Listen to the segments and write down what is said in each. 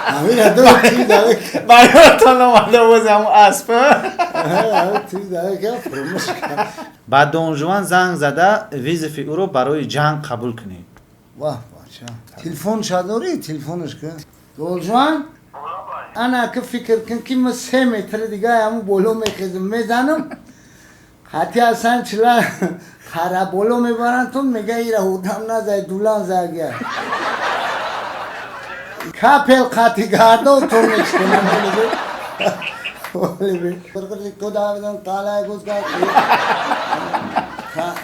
همین ادو چیز داره برایتان آمده بازی همون اسبه. چیز داره که فراموش کرد. بعد دون جوان زنگ زده وظیفه او رو برای جنگ قبول کنید. واه بچه تلفنش داری تلفنش که دون جوان انا که فکر کن که من 3 متر دیگه همون بولو میخیزم میزنم حتی اصلا چلا خرا بولو میبرن تو میگه ایره هودم نزای دولان زاگه کپل خطی گردو تو میشکنم برگردی تو داویدن تالای گوز گرد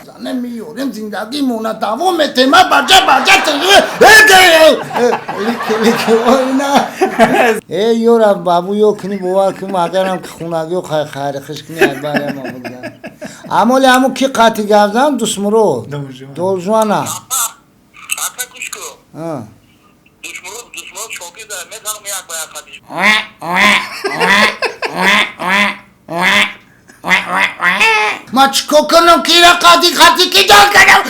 زنه میوریم زندگی مونه دوام تیمه بجه لیکی اینا ای یورا بابو یو کنی بوار کنی مگرم که خونگی و خیلی خشکنی اکبر ما بودن امولی همون کی قطی گردم دسمرو دولجوانا Aka kuşku. Düşmanı çok iyi de ne tanım yak bayağı kardeşim. ما چکو کنم کی را قطی کی جان کنم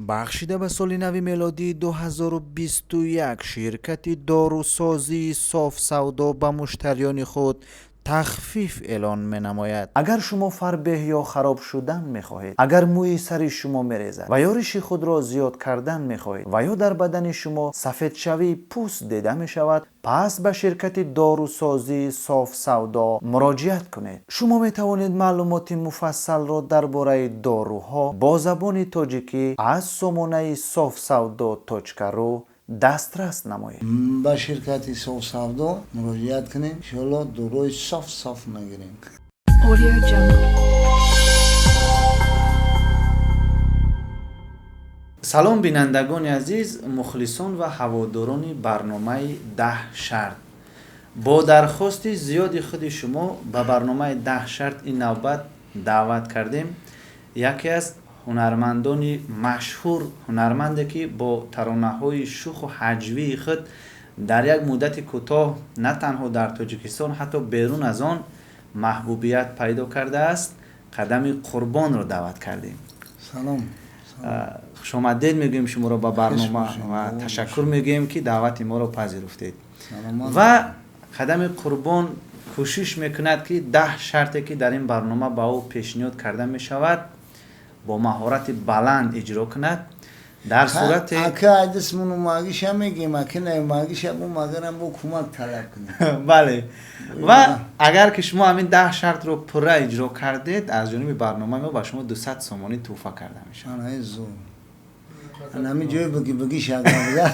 بخشیده به سال نو میلادی 2021 شرکت داروسازی صاف سودا به مشتریان خود تخفیف اعلان می نماید. اگر شما فربه یا خراب شدن می خواهید، اگر موی سر شما می ریزد و یا ریش خود را زیاد کردن می خواهید و یا در بدن شما سفید شوی پوست دیده می شود، پس به شرکت داروسازی صاف سودا مراجعت کنید. شما می توانید معلومات مفصل را درباره داروها با زبان تاجیکی از سامانه صاف سودا تاچکرو دسترس نمایید. با شرکتی صاف سودا مراجعت کنیم انشاءالله داروی صاف میگیریم. Audio Jungle. سلام بینندگان عزیز، مخلصان و هواداران برنامه 10 شرط. با درخواست زیادی خود شما به برنامه 10 شرط این نوبت دعوت کردیم. یکی از هنرمندان مشهور، هنرمندی که با ترانه‌های شوخ و هجوی خود در یک مدت کوتاه نه تنها در تاجیکستان حتی بیرون از آن محبوبیت پیدا کرده است، قدم قربان را دعوت کردیم. سلام. خوش آمدید میگیم شما را به برنامه و تشکر میگیم که دعوت ما را پذیرفتید. و قدم قربان کوشش میکند که 10 شرطی که در این برنامه با او پیشنهاد کرده میشود با مهارت بلند اجرا کند. در صورت اگه ادسمونو ماگیش هم میگیم، اگه نه ماگیش هم مگرم با کمک طلب کنیم. بله. و اگر که شما همین 10 شرط رو پره اجرا کردید، از جانب برنامه ما به شما 200 سومانی تحفه کرده میشه. آنهای زور من همین جای بگی شاگرده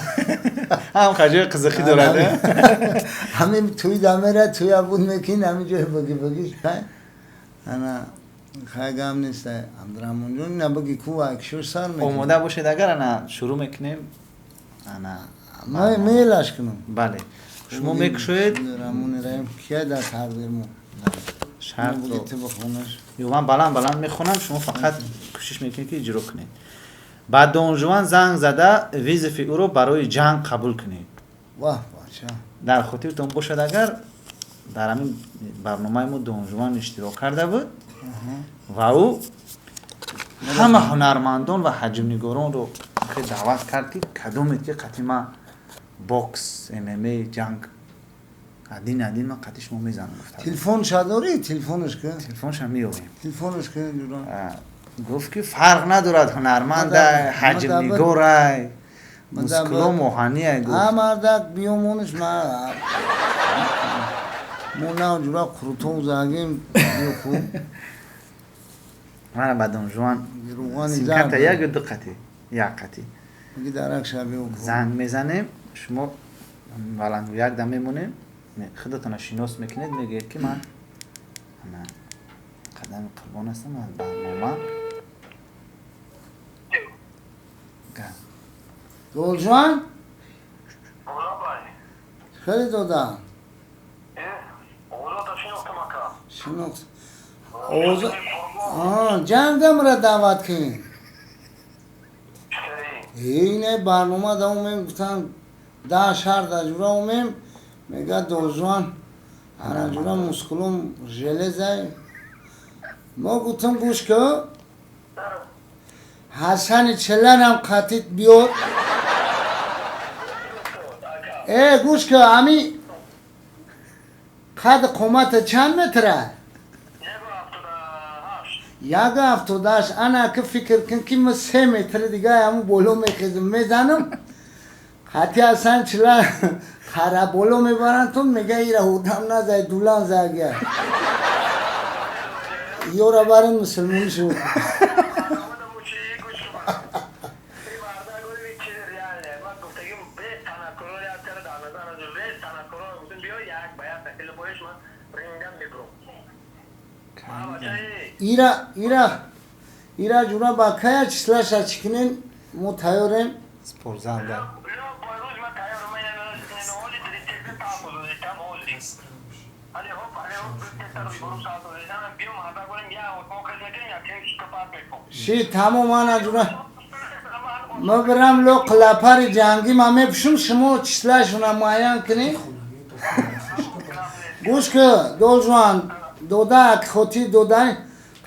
هم خجای قزخی دارده. همین توی دمره توی عبود میکین همین جای بگی انا خیلی هم نیست همدرمون جون نبگی کو اکشور سر میکنم. اومده باشید اگر انا شروع میکنیم ما میلش کنم. بله. شما میکشوید رمون رایم کیا در تقدیرمون شرط رو تو بخونش یا من بلند میخونم، شما فقط کوشش میکنید که اجرا کنید. بعد دون جوان زنگ زده وظیفه او رو برای جنگ قبول کنید. واه بچه در خاطرتون باشد اگر در همین برنامه ما دون جوان اشتراک کرده بود و او همه هنرمندان و حجم‌نگاران رو که دعوت کرد که کدومید که قطعی ما بوکس MMA جنگ ادین ما قطعی شما میزنم. تلفنش داری؟ تلفنش که؟ تلفنش هم میویم. تلفنش که جوران گفت که فرق ندارد هنرمند حجم‌نگار مسکلو موهانی گفت مردک بیامونش ما مونا جورا خروتو زاگیم بیوکو من بدون جوان روغانی سیمکارت زرد یک دو قطعی یک قطعی میگی درک شبیه اوکو زنگ میزنیم شما ولن یک دم میمونیم خودتون شناس میکنید میگید که من قدم قربان هستم از برنامه دولجوان خیلی دادم شنو جنگم را دعوت کنیم. اینه برنامه دومیم گفتن 10 شرط اجرا اومیم میگه دوزوان هر اجرا مسکلوم ژله زای ما گفتم گوش که حسن چلن هم قطیت بیار گوش که همی قد قومت چند متره؟ 1.78 انا که فکر کن که من 3 متر دیگه همون بولو میخیزم میزنم حتی اصلا چلا خرا بولو میبرن تو میگه ایره هودم نزای دولان زاگه یورا بارن مسلمون شو ایرا جونا با کیا چسلاش اچکنین مو تایورن سپورزال ده شی تمام آنا جونا ما برم لو قلاپار جنگی ما میپشم شما چسلاشونا مایان کنی گوش که دول جوان دودا خوتی دودا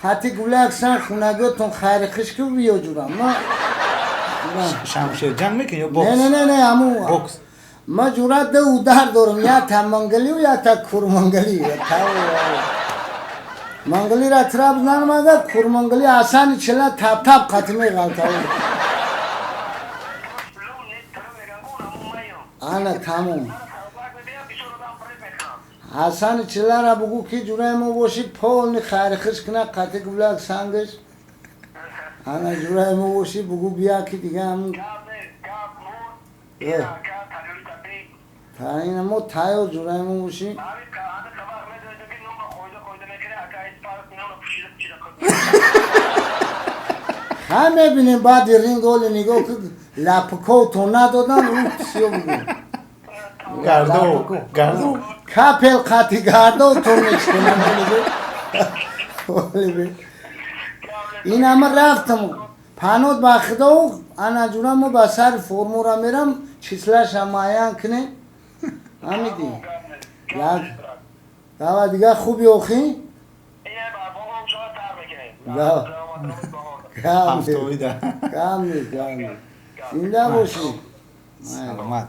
حتی گوله اکسان خونگوتون خیر خشکو بیو جورم ما شمشیر جنگ میکنی یا بوکس؟ نه همون بوکس ما جورا دو در دارم یا تا منگلی و یا تا کورمنگلی منگلی را تراب زنم اگر کورمنگلی آسانی چلا تاب قطمه غلطه آنا تمام حسن چلا را بگو که جورای ما باشی پول خیر خش کنه قطع گولاک سانگش آنا جورای ما باشی بگو بیا که دیگه همون تاین ما تایو جورای ما باشی همه بینیم بعد رینگ اولی نگاه که لپکو تو ندادن اون کسیو بگو گردو کپل قطی گردو تو نشکنم این همه رفتم پانود باخده انا جونم ما با سر فرمورا میرم چیسلاش هم آیان کنه همیدی داوا دیگه خوبی اوخی؟ کاملی زنده باشی سلامت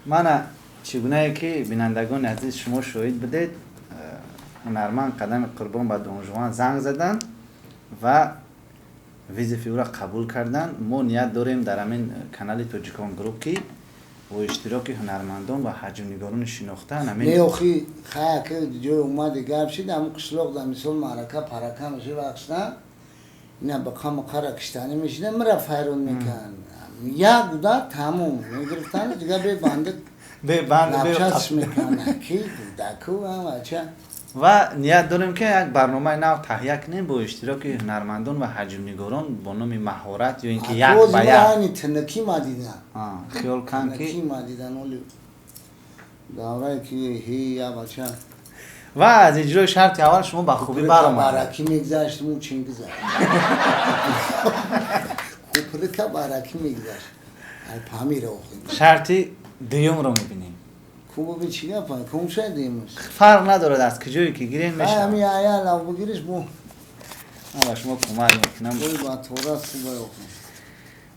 من چگونه که بینندگان عزیز شما شاهد بدید هنرمند قدم قربان به دونجوان زنگ زدن و ویزیفی او را قبول کردن. ما نیت داریم در همین کانال توجیکان گروپ که و اشتراک هنرمندان و حجم‌نگاران شناخته نه اخی خیلی که جو اومده گرب شد همون قشلاق در مثال معرکه پرکه میشه بخشتن اینا بقام قرار کشتنی میشیده مرا فیرون میکن یا گودا تموم میگرفتن دیگه به بنده لبچهش میکنه کی گودکو هم بچه و نیت داریم که یک برنامه نو تهیه کنیم با اشتراک هنرمندان و حجم‌نگاران با نام مهارت یا اینکه یک به یک اینی تنکی ما دیدن خیال کن که تنکی ما دیدن ولی دوره که هی یا بچه و از اجرای شرط اول شما با خوبی برآمد. بارکی میگذشت مو چینگ زد کوپرکا بارکی میگذشت پامی رو خورد شرطی دیوم رو میبینیم کوبو به چی گفت کوم شد دیمش فرق نداره از کجایی که گیرین میشه همین عیال او بگیرش بو اما شما کمک میکنم ولی با تورا خوبه اخون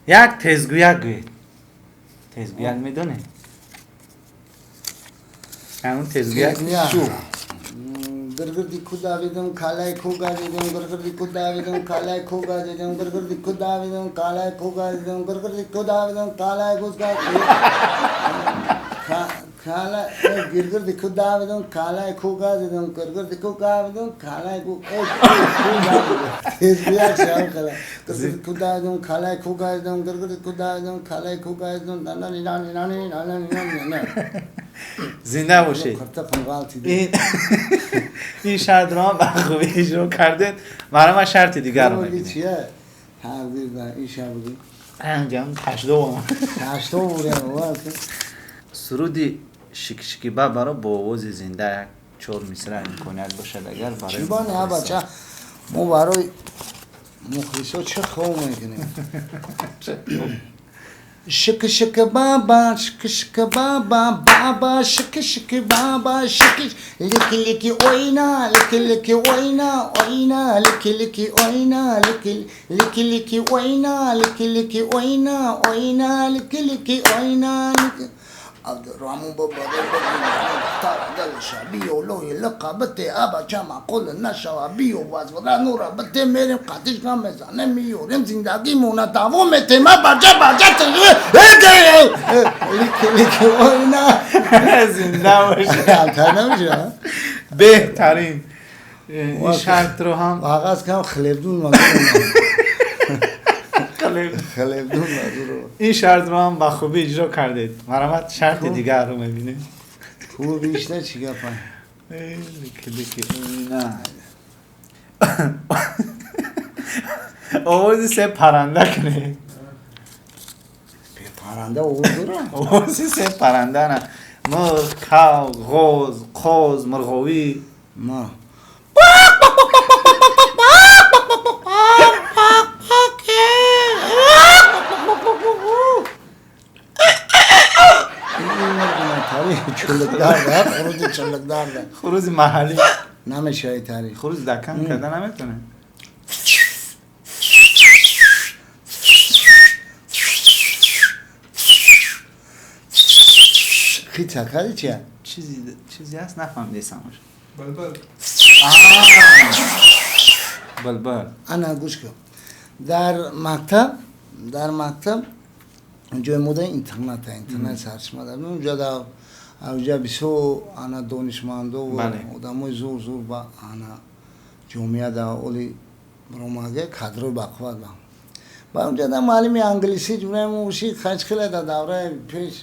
یک تزگویک گوید تزگویک میدونه همون تزگویک شو گرگردی کدا ویدم کالای کوگا دیدم گرگردی کدا ویدم کالای کوگا دیدم گرگردی کدا ویدم کالای کوگا دیدم گرگردی کدا ویدم کالای کوگا کالا گرگردی کدا ویدم کالای کوگا دیدم گرگردی کوگا ویدم کالای کوگا تزگویک شام کلا گرگردی کدا ویدم کالای کوگا دیدم گرگردی کدا ویدم کالای کوگا دیدم نه زنده باشید. این شرط رو هم خوبی اجرا کردید. من شرط دیگر رو میگم. چیه؟ تقدیر در این شب بودی؟ انجام تشدو بودیم. سرودی شکی با برای با آواز زنده یک 4 مصرع امکانیت باشد اگر برای چی بانه ها بچه ما برای مخلص ها چه خواه میکنیم؟ Shaka shaka baba, shaka shaka baba, baba, shaka shaka baba, shaka, licky licky oina, licky licky oina, oina, licky licky oina, licky licky oina, licky licky oina, oina, licky licky oina, licky. Abdurrahman baba dal shabi olo laqabte aba chama qul nashabi wazra nura bate mere qatish ka mezane miyorum zindagi mona davom etema baca lik oyna زنده باشه. tanımca بهترین این شرط رو هم ağaz kam xlebdun mazur xlebdun mazur این شرط رو هم با خوبی اجرا کردید. مرامت شرط دیگر رو میبینید. خوب بیشتر چی گفتن نه آوازی سه پرنده کنه. پرنده اوزورا آوازی سه پرنده نه. مرغ، کاو، غوز، قوز، مرغوی. ما چلکدار خروج چلکدار خروز محلی. نمیشه تاریخ خروز دکم کردن نمیتونه. خیلی چکاری چیه؟ چیزی هست نفهمیده سماش. بلبل. بلبل. انا گوش کن در مکتب اونجا مدل اینترنت سرچ مدارم اونجا اونجا بیسو انا دانشمندا و آدمای زور با انا جامعه دا اولی برامگه کادر بقواد با اونجا دا معلم انگلیسی جمله موشی خرج خیلی دا دوره پیش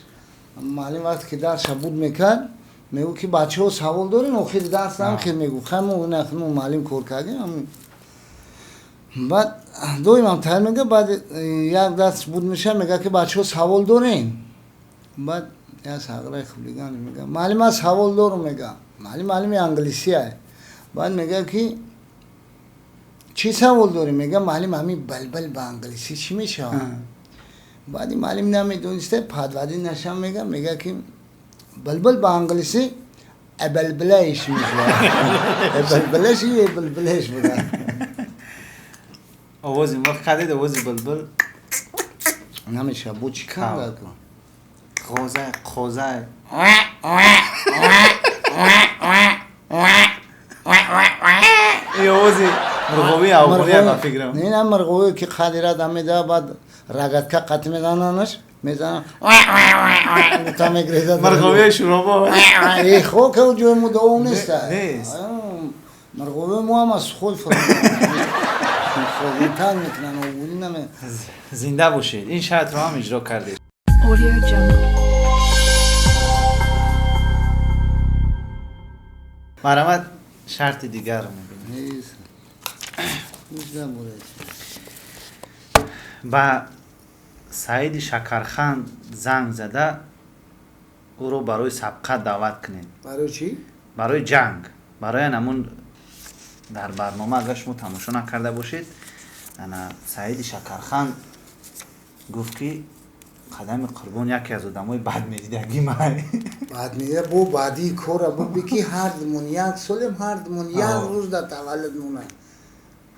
معلم وقت که درس بود میکرد میگو که بچه‌ها سوال دارین آخر درس نمیخواد میگو خمو نخمو معلم کار کردیم بعد دویم هم تر میگه بعد یک دست بود میشه میگه که بچه‌ها سوال دارین بعد یا ساغره خبلیگان میگه معلم از سوال دارم میگه معلم انگلیسی است بعد میگه که چی سوال داری میگه معلم همین بلبل با انگلیسی چی میشه بعد معلم نمیدونسته پادوادی نشم میگه که بلبل با انگلیسی بلبلش میشه بلبلش بوده آوازی ما خدید آوازی بلبل نمیشه بود چی کن داد کن خوزه ای آوازی مرغوی آوازی با فکرم نه مرغوی که خادیره دمی ده بعد رگت که قطع میزننش میزنن تا میگریزه مرغوی شروبا ای خو که جو مداوم نیست مرغوی مو هم از خود خودتان میکنن و ولی نمی زنده باشید. این شرط رو هم اجرا کردید. Audio Jungle. مرامت شرط دیگر رو میبینید. نیست نیستم بوده با سعید شکرخند زنگ زده او رو برای سبقت دعوت کنید. برای چی؟ برای جنگ، برای نمون در برنامه اگر شما تماشا نکرده باشید انا سعید شکرخند گفت که قدم قربان یکی از آدمای بد میدیدگی مای بعد میگه بو بعدی کار بو بکی هر دمون یک سالم هر دمون یک روز در تولد مونه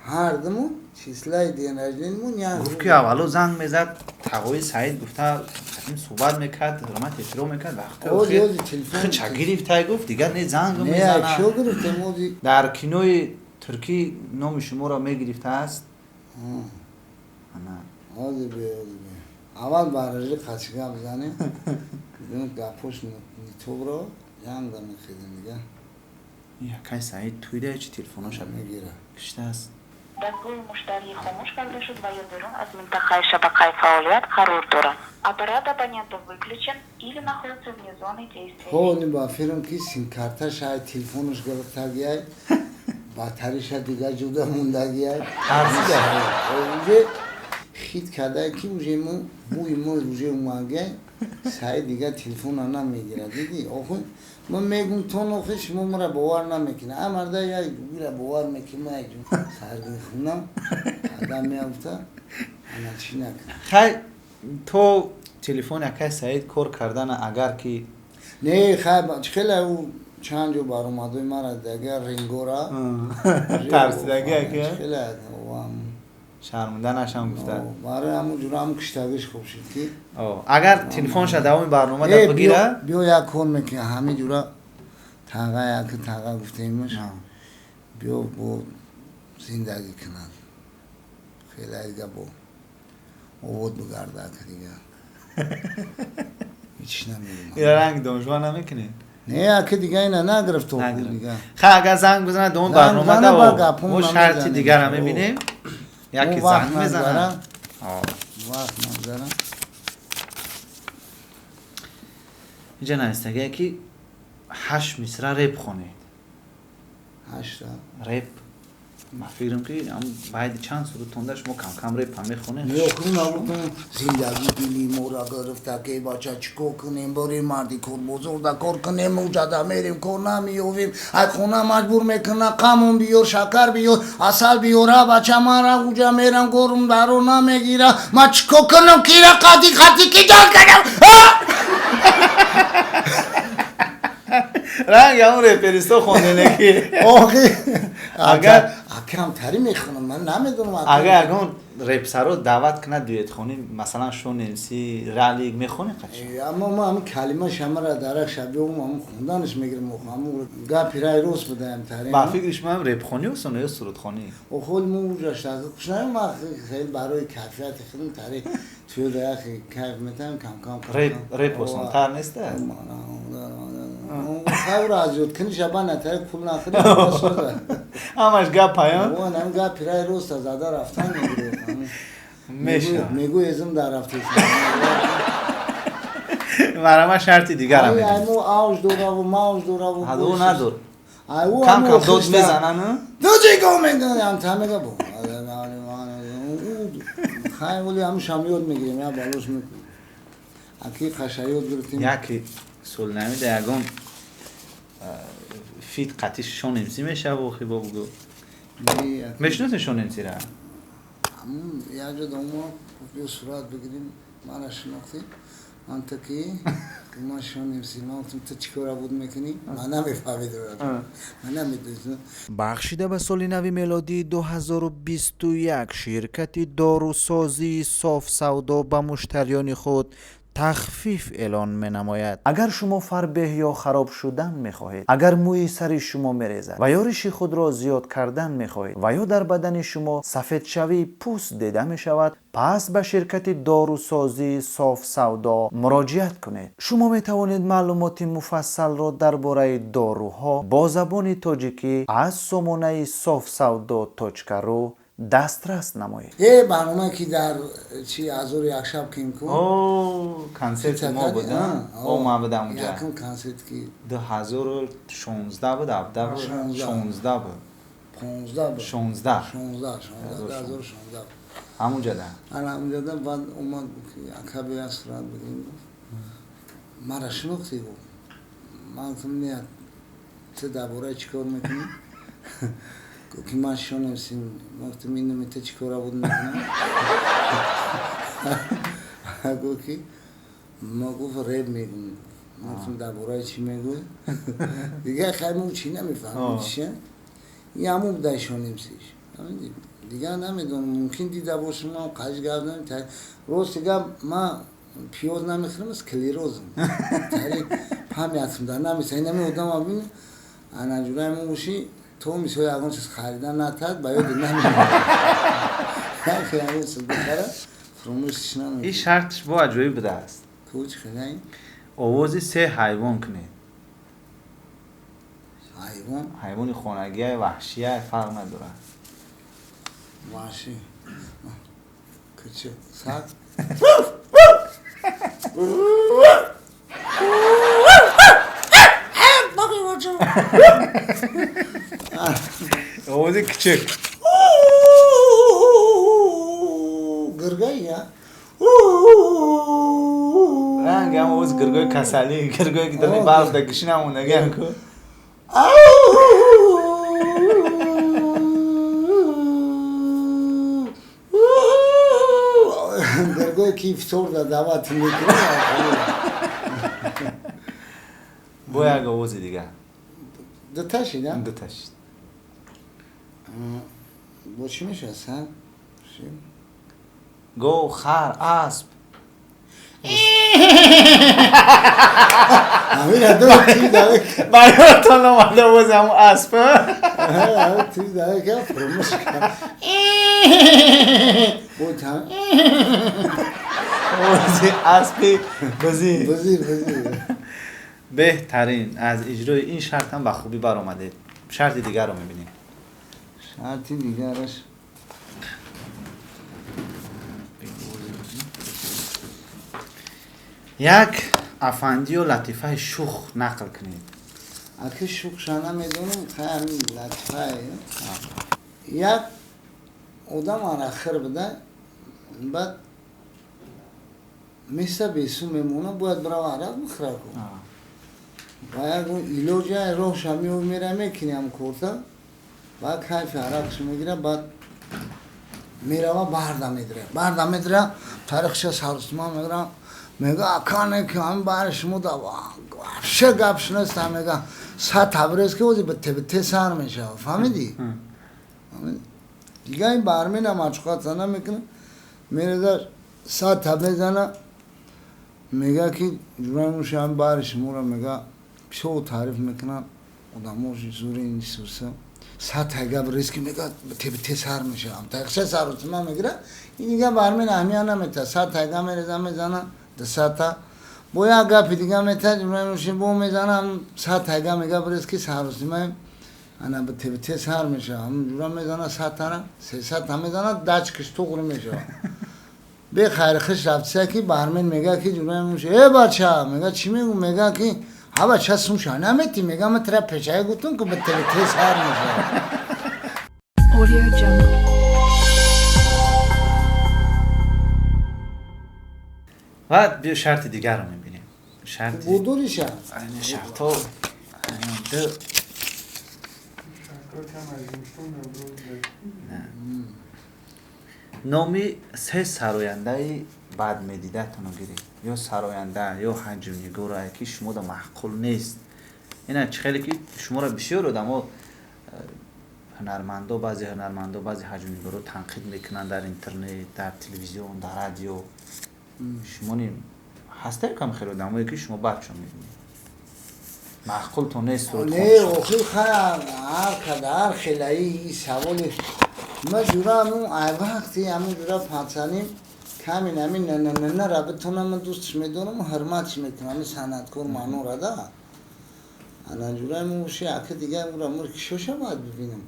هر دمون چیزلای دینرژینمون یک گفت که اولو زنگ میزد تقوی سعید گفته این صحبت میکرد حرمت احترام میکرد وقتی خیلی چه گرفته گفت دیگر نه زنگ رو میزنه نه چو گرفته موزی در کینوی ترکی نام شما را میگرفته است آزی بی اول برای خچگه بزنیم بدون گپوش نیتوب رو جنگ دا میخیدیم دیگه یکی سعید توی ده چی تلفوناش هم میگیره کشته است دستگاه مشتری خاموش کرده شد و یا بیرون از منطقه شبکه فعالیت قرار دارد. Аппарат абонента выключен или находится вне зоны действия. خب این با فیلم که سیم کارتا شاید تلفونش گرفته گیای باتریش دیگه جدا مونده گیای ترسیده اونجا خید کرده که اونجا بوی ما اونجا اومده سعید دیگه تلفون رو نمیگیره دیدی آخه من میگم تو نخه شما مرا باور نمیکنه امرده یا بیره باور میکنه من ایجون سرگی خونم آدم میافته انا چی نکنه خیلی تو تلفن اکای سعید کار کردن اگر که نه خیلی او چند جو بار اومده مرا دیگه رینگورا ترسیدگی که خیلی شرمنده نشم گفته برای همون جور همون کشتگیش خوب شد که اگر تلفن شد دوام برنامه در بگیره بیا یک کار میکنه همه جورا تاقه یک تاقه گفته ایمش بیا با زندگی کنن خیلی دیگه با اوود بگرده که دیگه هیچ نمیدونم این رنگ دانشوان نمیکنه نه که دیگه اینه نگرفت تو دیگه خب اگر زنگ بزنه دوم برنامه دا و شرطی دیگر هم میبینیم یکی زنگ میزنه وقت نمیذارم اینجا نایستگه که 8 مصرع ریپ خونید 8 ریپ من فکرم که باید چند سرود تندش ما کم کم ریپ هم میخونه میخونه زندگی دیلی مورا گرفته که بچه چکو کنیم بریم مردی کار بزرده کار کنیم موجده میریم کار نمیویم از خونه مجبور میکنه قمون بیار شکر بیار اصل بیاره بچه من را اوجا میرم گرم درو نمیگیره من چکو کنم کیره قدی کی جان کنم رنگ همون ریپریستو خونده نکی اگر کم تری میخونم من نمیدونم اگر اون ریپ سرو دعوت کنه دویت خونی مثلا شون انسی رالیگ میخونه قچه اما ما همون کلمه شما را درک شبیه همون خوندنش میگیرم همون گا پیرای روز بدهیم تری با فکرش من ریپ خونی و سنو یا سرود خونی و خود موجه شده کشنه ما خیلی برای کیفیت خیلی تری توی دیگه کیف میتونم کم ریپ و سن تر نیسته خیلی را از یود کنی شبه نتایی پول نخری همش گا پایان و نمی گا پیرای روز تا زده رفتن میشه میگو ازم در رفته مرا شرطی دیگر هم میدیم ایمو آوش دوره و ماوش دوره و هدو ندور کم کم دود میزنن دو جیگو میگن هم تمیگه بو خیلی ولی هم شمیود میگیریم یا بالوش میکنیم اکی خشایود گرفتیم یکی سول نمیده یکم فیت قطیش شون امسی میشه و خیبا بگو مشنوت شون امسی را همون یه جا دوما بیا صورت بگیریم من شناختی انتا که ما شون امسی ما تو چیکارا بود میکنی من نمیفهمیدم من نمیدونم بخشیده به سال نو میلادی 2021 شرکت داروسازی صاف سودا به مشتریان خود تخفیف اعلان می نماید. اگر شما فربه یا خراب شدن می خواهید، اگر موی سر شما می ریزد و یا ریش خود را زیاد کردن می خواهید و یا در بدن شما سفید شوی پوست دیده می شود، پس به شرکت داروسازی صاف سودا مراجعت کنید. شما می توانید معلومات مفصل را درباره داروها با زبان تاجیکی از سامانه صاف سودا تاجکرو دسترس نمایید. یه برنامه که در چی ازور یک شب کیم کن کنسرت ما بودن او ما بودم اونجا یکم کنسرت که 2016 بود 16 بود 16 همونجا ده همونجا ده بعد اومد اکبی از صورت بگیم مرا شناختی بود من گفتم نه تو درباره چیکار میکنی که من شونم سیم وقتی میدونم تو چیکارا بود میکنم گفت ما گفت ریب میگم من گفتم درباره چی میگوی دیگه خیلی من چی نمیفهمم چیه این همون بوده شونم سیش دیگه نمیدونم ممکن دیده باشم ما قش گردم روز دیگه من پیاز نمیخورم از کلیروزم تری همیتم در نمیسه نمیودم آبین انا جورای موشی تو میشه اون چیز خریدن نتاد باید نمیشه خیلی همون سد بخره فراموشش نمیشه این شرطش با عجوبی بوده است کوچ خیلی آوازی 3 حیوان کنید حیوان خانگی وحشی فرق نداره وحشی کچه سگ آوازی کچک گرگایی ها رنگ هم آواز گرگای کسلی گرگای که دارنی برف دکشی نمونه گرم کن گرگای که افتار دا دعوت میکنه با یک آواز دیگه دو تا شیدم؟ دو تاشید با چی میشه اصلا؟ گو خر اسب همین دو چیز داره برایتان آمده آواز همون اسب همین چیز داره که فرموش کنم بود هم آواز اسب بزیر بزیر بهترین از اجرای این شرط هم به خوبی برآمده. شرط دیگر رو میبینیم. شرطی دیگرش یک افندی و لطیفه شوخ نقل کنید. اگه شوخشانه میدونم خیلی لطفه یک آدم آخر بده بعد مثل بیسو میمونه باید برای عرق بخره کن و یک ایلوجه روش همی و میره میکنی هم کورتا بعد کیف عرقش میگیره بعد میره و برده میدره تاریخش سرسما میگره میگه اکانه که هم برش موده شه گپش نسته میگه سه تبریز که وزی به تبته سر میشه فهمیدی؟ دیگه این برمین هم اچقات زنه میکنه میره در سه تبریز زنه میگه که جورانوش هم برش مورا میگه شو تعریف میکنن آدموش زوری این سوسه سه تگه بریز که میگه به تبته سر میشه هم تاکشه سرسما میگره این دیگه برمین همیان نمیته سه تگه میرزه میزنه دستا بویا گپی دیگه میته جورانوشی بو میزنم سه تگه میگه بریز که سرسما انا به تبته سر میشه هم جوران میزنه سه تره سه ست هم میزنه دچ کش تو غور میشه به خیر خش رفته که برمین میگه که جوران میشه ای بچه میگه چی میگو میگه که ها بچه سومشا نمیتی میگه من تره پیچه گوتون که به تبته سر میشه Audio Jungle. و بیا شرط دیگر رو میبینیم. شرط بودوریش هم این شرط ها دو نامی سه سراینده بعد میدیده تونو گیری یا سراینده یا حجمی گوره که شما دا محقول نیست اینه چه خیلی که شما را بسیار رو اما هنرمندا بعضی حجمی گروه تنقید میکنن در اینترنت در تلویزیون در رادیو شما نیم هسته کم خیلی رو اما که شما بچه میبینید محقول تو نیست رو نه اوخی خیلی هر خیلی ای سوالی ما جورا همون وقتی همون جورا پانسانیم کامین همین نه را بتونم من دوستش میدونم و حرمتش میکنم همین صنعتکار مانو را دا انا جورا همون وشی اکه دیگه اون را کشوشا باید ببینم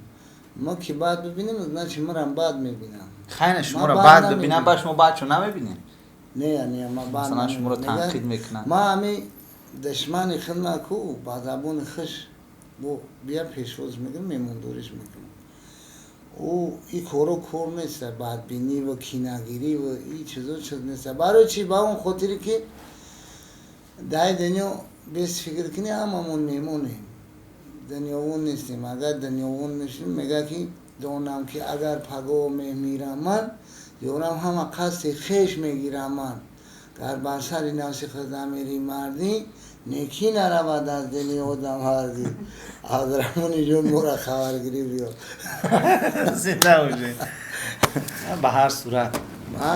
ما که باید ببینیم از نه چی مرم باید میبینم خیلی شما را بعد ببینم با شما بعد چون نمیبینیم نه ما بعد مثلا شما را تنقید میکنن ما همین دشمن خدمت کو بعضابون خش بو بیا پیشوز میگم میمون دورش میکنم او این کارو کار نیست بدبینی و کینه‌گیری و این چیز نیست برای چی با اون خاطری که دای دنیا بیس فکر کنی هممون میمونیم دنیا اون نیستیم اگر دنیا اون نشیم میگه که دونم که اگر پگاه میمیرم من یورم همه قصد خیش میگیرم من گر بر سر نفس خدا میری مردی نیکی نرود از دنیا آدم هردی آدرمونی جون مورا خبرگیری بیا زنده باشه به هر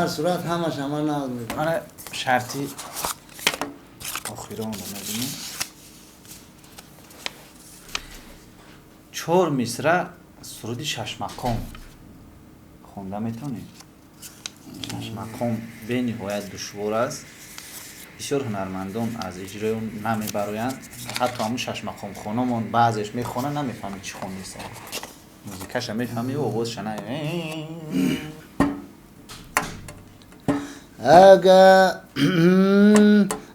صورت همش همه ناز میکنم من شرطی آخیران رو نبینیم 4 مصرع سرودی 6 مقام خونده میتونید 6 مقام به نهایت دشوار است بسیار هنرمندان از اجرای اون نمیبرویند حتی همون 6 مقام خونمون بعضیش میخونه نمیفهمی چی خونده است موزیکش هم میفهمی و آوازش نمیفهمی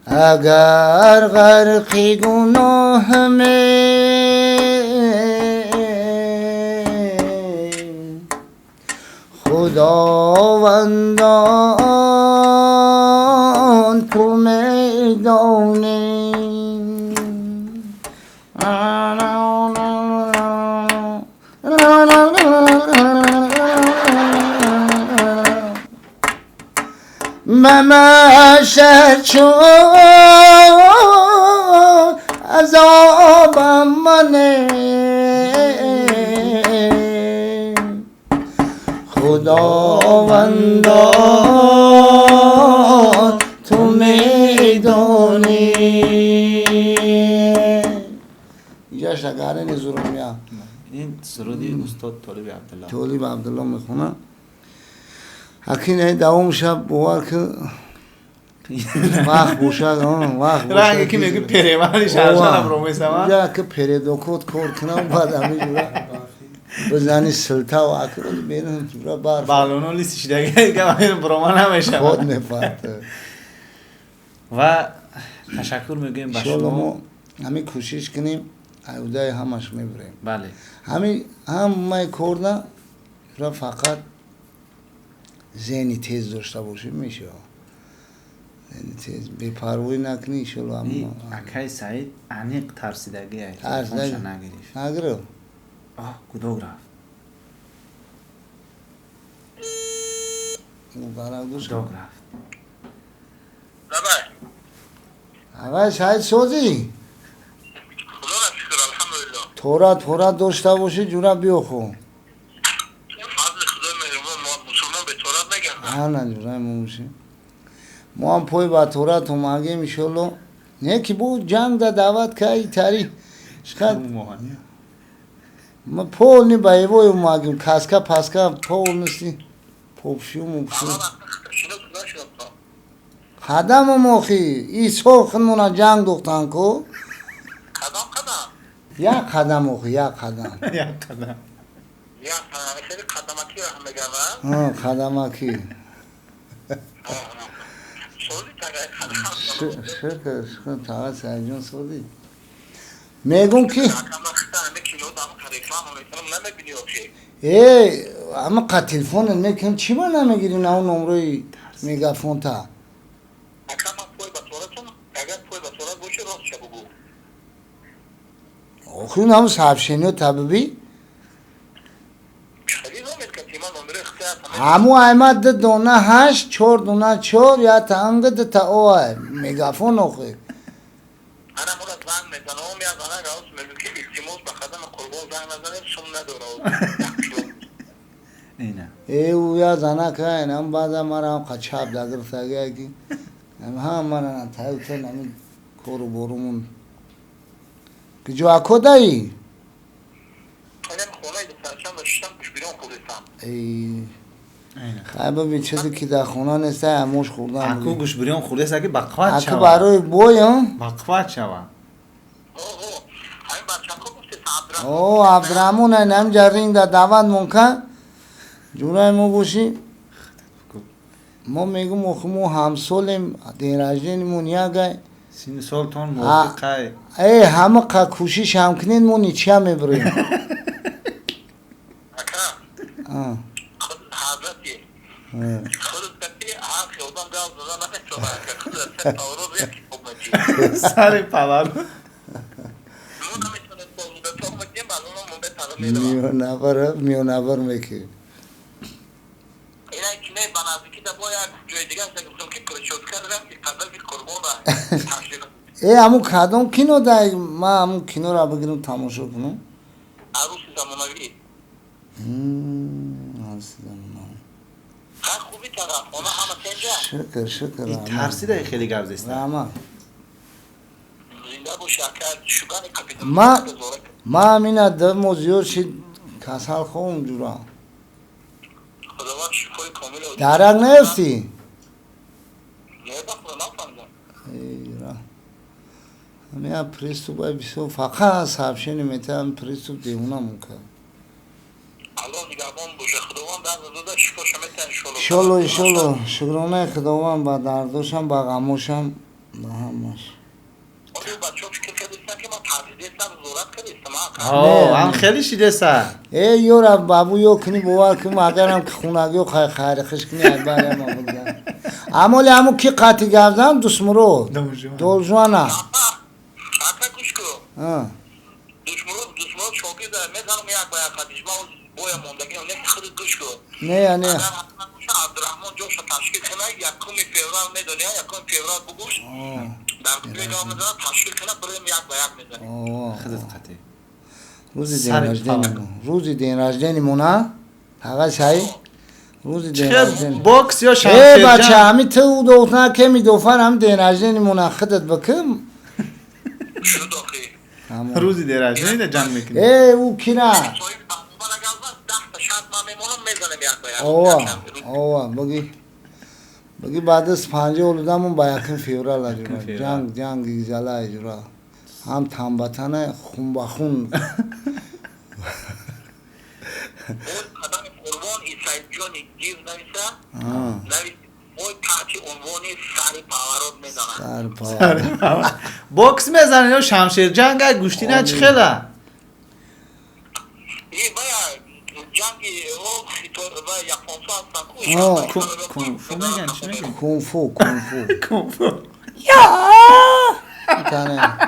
اگر غرقی گناه می خداوندان تو میدانی محشر چون عذابم منه خداوندا تو میدونی. اینجا شگره نزورم یا این سرودی استاد طالب عبدالله. طالب عبدالله میخونه. حکینه دوام شب بوار که وقت بوشد وقت رنگی که میگه پریوانی شرشنم رو میسمم یا که پری دوکوت کور کنم بعد همی جورا بزنی سلطا و اکرون بینم جورا بار بالونو لیستش دیگه که من برمان نمیشه خود نفرده. و تشکر میگیم به انشاءالله شما. ما همین کوشش کنیم ایودای همش میبریم. بله همین هم مای کردن را فقط ذهنی تیز داشته باشیم میشه. ذهنی تیز بی‌پروایی نکنی انشاءالله. این اما اکای سعید انیق ترسیدگی ای ترسیدگی. تلفنش نگرفت. نگرو کدوم رفت برادرش کدوم رفت بابا آقا شاید سوزی خدا را شکر الحمدلله. تورا داشته باشی جورا بیو خو فضل خدا مهربان ما مسلمان به تورات نگم. ها نه جورا موشی ما هم پای با تورا تو ماگه میشولو نه کی بو جنگ دا دعوت کای تاری شکد موهانی ما پول نی بایوی ماگیم کاسکا پاسکا پول نسی پوپشیو موپشیو اما شنو نشد. خدم موخی ای سوخن مونا جنگ دوختن کو قدم یا قدم موخی یا قدم یا قدم یا خیلی قدماتی را هم بگم. قدم کی سوزی تگه شکر تا سرجون سودی میگم کی ای اما قد تلفون میکنم چی با نمیگیری نه اون نمره میگافون تا آخه اون هم صحبشنی و طبیبی همو احمد ده دونه 8 4 دونه 4 یا تا انگه ده تا اوه میگافون آخه اینه ای او یا زنه که این هم بعد مرا هم قچاب داگر ساگه کی هم مرا نتایو تا نمی کورو برومون که جو اکو دایی ای اینه خیبه بیچه که در خونه نیسته هموش خوردن اکو گوش بریان خورده ساکی بقوات اکو شوا برای بوی هم بقوات شوا او عبدالرحمون این هم جرین در دعوت ممکن جورای ما باشی ما میگم مو همسولیم دیراجینمون یا گای سین سال تون موفقه ای همه کوشش هم کنین مونی چی هم میبریم سر پاور میونبر میکی ای همون کدوم کینو دای ما همون کینو را بگیرم تماشا کنم عروس زمانوی عروس زمانوی خوبی طرف اونا همه شکر این ترسیده خیلی گوزسته رحمت زنده بو شکر شکر کپیتان ما همینا در موزیور شید کسال خوم جورا خداوند شفای کامل درک نیفتی نه بخور نفهمیدم ایرا همه پریستو بای بیسو فقط صحبشنی میتم پریستو دیونا مونکن الله نگهبان باشه خداوند در نزده شفا شمت انشالله شکرانه خداوند با درداشم با غماشم با همش اون بچه ها فکر کردیستن که ما تحضیدیستن زورت کردیستم هم خیلی شیده سر ای یورا بابو یو کنی بوار کنی اگرم که خونگی و خیرخش کنی ایباری هم بودن امالی همون کی قطعی گردم دسمرو دولجوانا اکا گوش کو دشمرو چوکی در میزنم یک باید خدیش ما بویا موندگی نه خود گوش کو نه اگر حتما گوشه عبدالرحمن جوش تشکیل کنه یکم فوریه میدونی یکم فوریه بگوش در تلگرام میذاره تشکیل کنه بریم یک به یک میذاریم خدت قطعی روزی سر دین رجدینمون روزی دین رجدینمون فقط شایی روزی دین چه رجدین باکس یا ای شمشیر بچه جنگ همی تو دوتنا کمی دوفر هم دین رجدینمون خدت بکم شد آخی روزی دیرش نیده جنگ میکنی ای او کینا سویل برنامه را گلزن 10 تا شرط ما میمونم میزنیم یک به یک اوه بگی بعد از 5 اولودمون با یکم فیورا لجورا فیورا. جنگ ایزالا اجورا هم تنبتن خون با خون اون قدم قربان ایسای جونی گیز نویسه نویسه اون تحتی عنوانی سری پاورود میدانه سر پا باکس میزنی یا شمشیر جنگ های گوشتی نه چه خیلی این باید جنگی او خیطور و یپونسو هستن کنفو میگن چی میگن کنفو کنفو تنه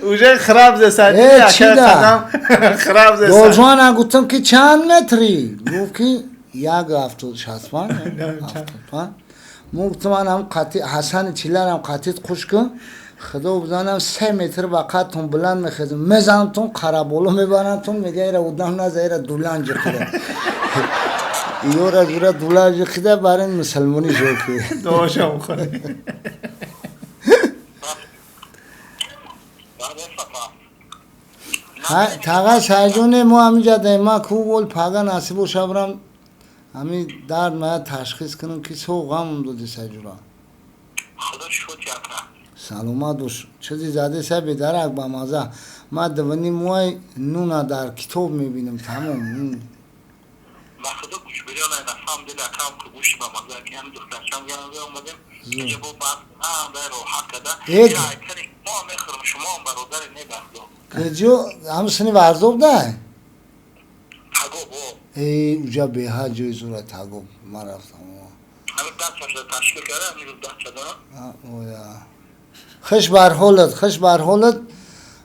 اوجه خراب زه سردی ای، چی یکر ده؟ قدم خراب زه سردی دولجوان گفتم که چند متری گفت که یک 75 گفتم هم قطعی حسن چیلر هم قطعیت خوش کن خدا بزنم 3 متر با قدتون بلند میخیزم میزنمتون قرابولو میبرمتون میگه ایره اودم نزه ایره دولان جخیده ایورا جورا دولان جخیده برای مسلمانی جوکی دوشم خونه تاقا سایجونه ما همینجا دیما کو بول پاگا ناسیبو شبرم همین درد ما تشخیص کنم که سو غم دو دی سایجورا خدا شد یکم سلامت دوش چیزی زده سه بیدرک با مازه ما دوانی موی نونا در کتاب میبینم تمام و خدا گوش بیرانه نفهم دل اکرام که گوش با مزه که هم دخترچم گرم اومدیم اینجا با بعد هم به روحت کده ایک. این ایتنی ما میخورم شما هم برادر نبخدو کجو همسنی ورزوب ده تگو بو ای اوجا به ها جوی زورا تاگو ما رفتم همین دست شده تشکیل کرده همین روز دست شده اویا خش بر حولت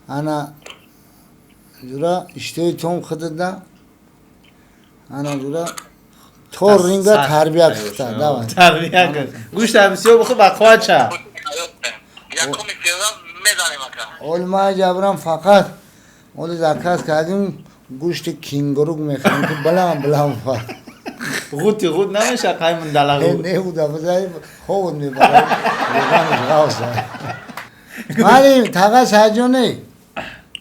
انا جورا اشتوی توم خدت ده انا جورا تو رینگا تربیه کخته ده تربیه کن گوشت همسیو بخو بخواه چه یکمی فیرم میزنیم اکرم اول ما جبرم فقط اول زکاس کردیم گوشت کینگروگ میخوام که بلام فر غوطی غوط نمیشه قایمون دلغو نه بودا بزایی خود میبرم بگم غاوزه مالیم تاقا سجونه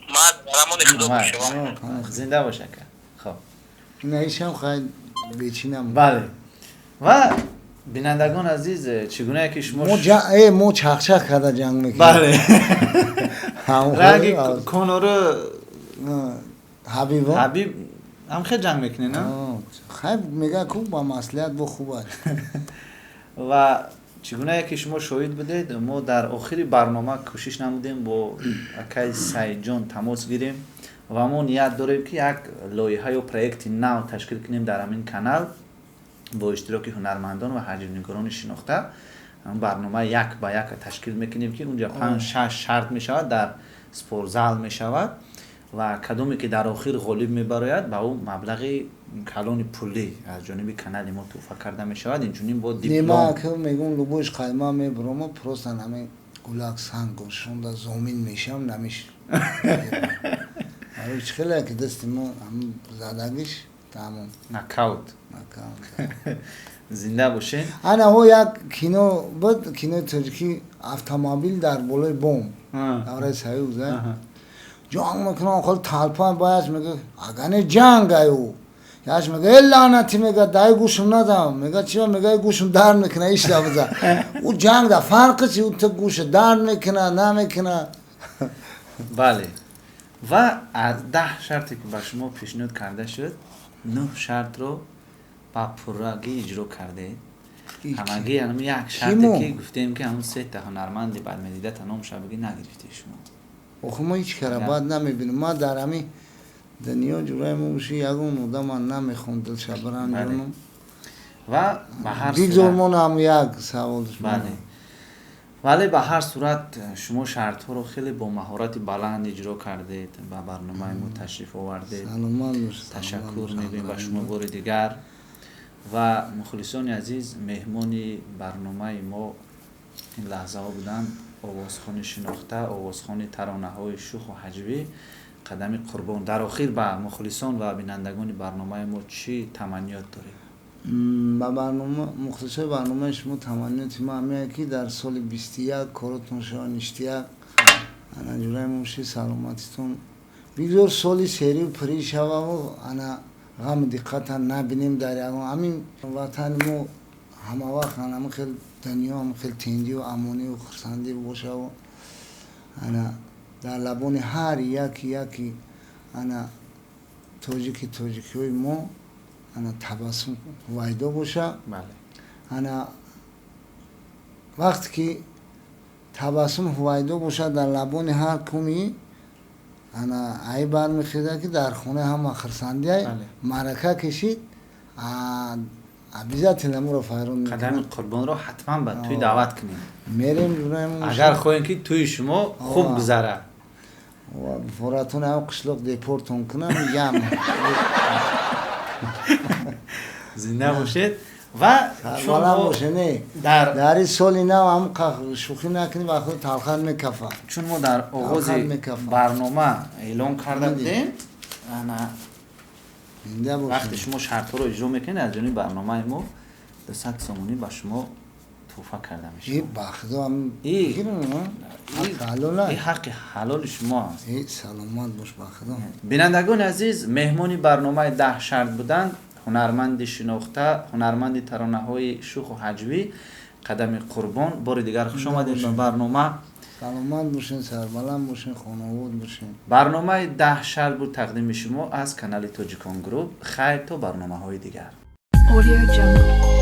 ما برامون خدا گوشه زنده باشه که خب نیشم خواهد بیچینم بله و بینندگان عزیز چگونه که شما مو چخچخ کرده جنگ میکنه بله همون رنگی خواهد کنورو حبیبا حبیب هم خیلی جنگ میکنه نه خیلی میگه خوب با مسئولیت با خوبه و چگونه که شما شاهد بودید ما در آخر برنامه کوشش نمودیم با اکای سایجان تماس گیریم و ما نیت داریم که یک لایحه یا پروژه نو تشکیل کنیم در همین کانال با اشتراک هنرمندان و حجم‌نگاران شناخته برنامه یک به یک تشکیل میکنیم که اونجا 5-6 شرط میشود در سپورزال میشود و کدومی که در آخر غالب میبراید با اون مبلغ کلان پولی از جانب کانال ما توفیق کرده میشود اینچنین با نیما دیپلم که میگون لبوش قیمه میبرم و پروستن همه گلاک سنگ گوشون در زمین میشم نمیش هیچ خیلی که دستی ما هم زدگیش تمام نکاوت نکام زنده باشه انا هو یک کینو بود کینو ترکی автомобиль در بالای بوم داره سایوزه جنگ میکنه آخر تلپان باید میگه اگه جنگ ایو یاش میگه ای لعنتی میگه دای گوشم ندم میگه چی میگه گوشم در میکنه ایش دبزه او جنگ ده فرق چی اون تو گوش در میکنه نمیکنه بله و از 10 شرطی که به شما پیشنهاد کرده شد 9 شرط رو با پرگی اجرا کرده همگی همین یک شرطی که گفتیم که همون 3 تا هنرمند بعد مدیده تنام شبگی نگرفته شما آخه ما هیچ کره بعد نمیبینیم ما در همین دنیا جورای ما باشی یکون اودا من نمیخوام دل شبران جونم و به هر دیگ صورت زرمون هم یک سوال بله ولی به هر صورت شما شرط ها رو خیلی با مهارت بلند اجرا کردید و برنامه ما تشریف آوردید سلامت باش تشکر میگویم به شما بار دیگر و مخلصان عزیز مهمانی برنامه ما این لحظه ها بودن آوازخوان شناخته، آوازخوان ترانه های شوخ و هجوی قدم قربان. در آخر به مخلصان و بینندگان برنامه ما چی تمنیات دارید؟ با برنامه مختصر برنامه شما تمنیات ما همیه که در سال 21 کارتون شما نشتیه انا جورای موشی سلامتیتون بگذار سالی سری و پری شوه و انا غم دقیقتا نبینیم در همین وطن ما همه وقت همه خیلی دنیا هم خیلی تندی و امانی و خرسندی باشه و انا در لبان هر یکی انا توجیکی های ما انا تبسم وایدا باشه. بله. انا وقتی که تبسم وایدا باشه در لبان هر کمی انا ای برمیخیده که در خونه هم خرسندی های مرکه کشید عبیزت نمو رو فرون قدم قربان رو حتما باید توی دعوت کنیم. میریم جورای اگر خواهیم که توی شما خوب گذره و فراتون هم قشلق دیپورتون کنم میگم زنده باشید و شما باشه نه در این سالی نو هم شوخی نکنیم و خود تلخان میکفه چون ما در آغاز برنامه اعلان کرده بودیم وقتی شما شرط رو اجرا میکنید از جانب برنامه ما 200 سومونی به شما توفه کرده میشه. این بخدا هم این حق حلال شما است. این سلامت باش بخدا. بینندگان عزیز مهمانی برنامه 10 شرط بودند هنرمند شناخته، هنرمند ترانه های شوخ و هجوی قدم قربان. بار دیگر خوش آمدید به برنامه. سلامت باشین، سربلند باشین، خانواده باشین. برنامه 10 شرط بود تقدیم شما از کانال تاجیکان گروپ. خیر تا برنامه های دیگر. Audio Jungle.